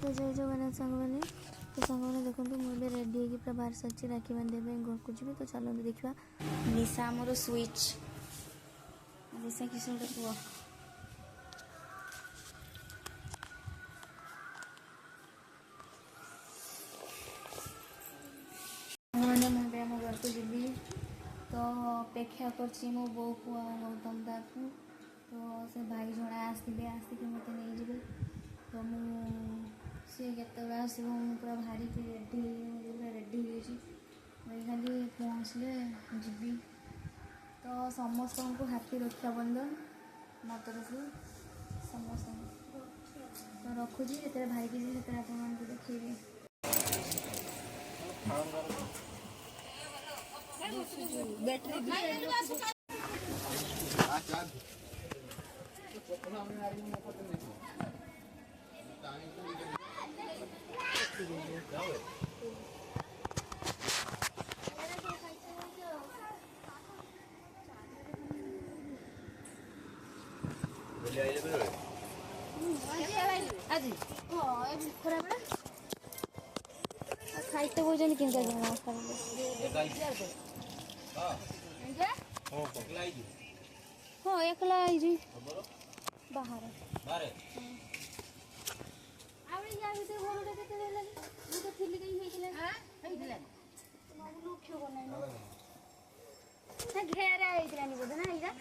तो जय जगन्नाथ सांग मैंने तो सांग मैंने देखो मुझे रेडी होगी पूरा बाहर सारी राखी बांधे घर को जी तो चलो देखा निशा मोर स्विच निशा किस पुआ मैंने मुझे आम घर को जी तो अपेक्षा कर मो बो को गौतम दा को तो से भाई जड़े आसवे आसिक मत नहीं जी तो सी के आसो पूरा भारी रेडी पूरा रेडी हो खाली पहुँचले जी तो समस्त को हाथी रक्षाबंधन मो तरफ समस्त तो रखुची जो भाई की जी आप देखिए खाइते भोजन के हाँ एकला आई बाहर घेरा बोधे ना यहाँ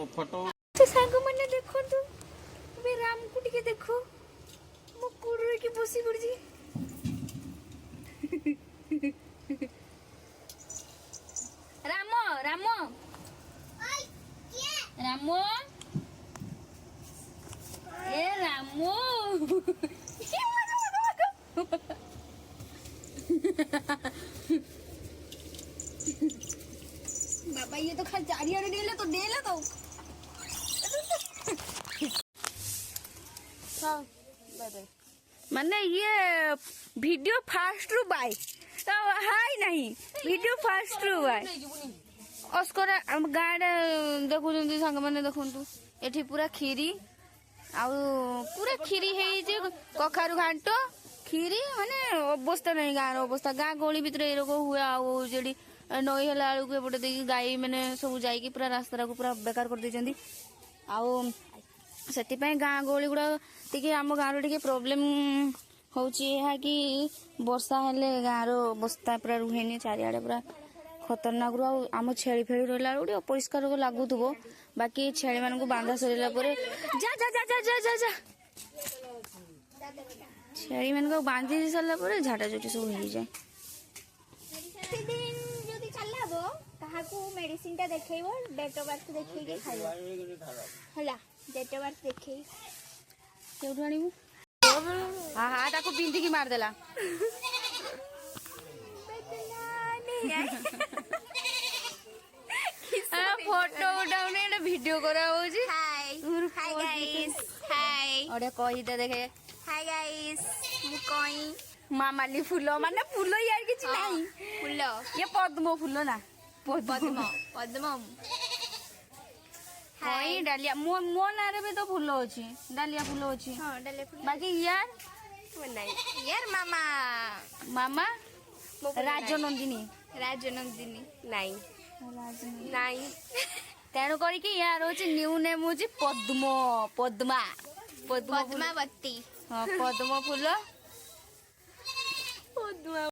फोटो सांग मैंने देखो राम को टिके देखो मो कुड़ की बसी पड़ी राम राम राम ए राम बाबा ये तो खाली चारियारे डेले तो हाँ माने ये वीडियो फास्ट रु बाय तो हाय नहीं वीडियो फास्ट रु बाय अस्कर गाँड देखुं सांग मैंने देखु ये पूरा खीरी पूरा खीरी है कखारु घाट खीरी माने अवस्था नहीं गाँव अवस्था गाँ गली भितर ये रोग हुए आड़ी नई है एपटे देखिए गाई मैंने सब जाकि पूरा रास्ता को पूरा बेकार कर देती से गाँ गहली गुड़ा टी आम गाँव टे प्रोब्लेम होची कि वर्षा हेले गाँव अवस्था पूरा रुहेनी चारिआडे पूरा खतरनाक रू आम छेली फेली रहा बेले अपरिष्कार लगुव बाकी छेली मान बांधा सरला जा जा जा जा जा जा जा छेली मान बांधी सारा झाटा झुटी सब हो जाए मेडिसिन टा देखो डेट ऑफ बर्थ देखिए खाइबा डेट ऑफ बर्थ देखे केउठु आनिबु हां हां ताको बिंदी की मार देला फोटो उठाउने एटा वीडियो करा होजी हाय हाय गाइस हाय ओडे कहि दे देखे हाय गाइस मु कहि मामाली फूल माने फूल यार किछ नाही फूल ये पद्म फूल ना पद्म पद्म हाय डालिया मो मो नारे भी तो फूल अछि डालिया फूल अछि हां डालिया फूल बाकी यार नहीं यार मामा मामा राजनंदिनी राजनंदिनी नहीं राजनंदिनी नहीं तेणु करी कि यार अछि न्यू नेम अछि पद्म पद्मा पद्मावती हां पद्म फूल पद्मा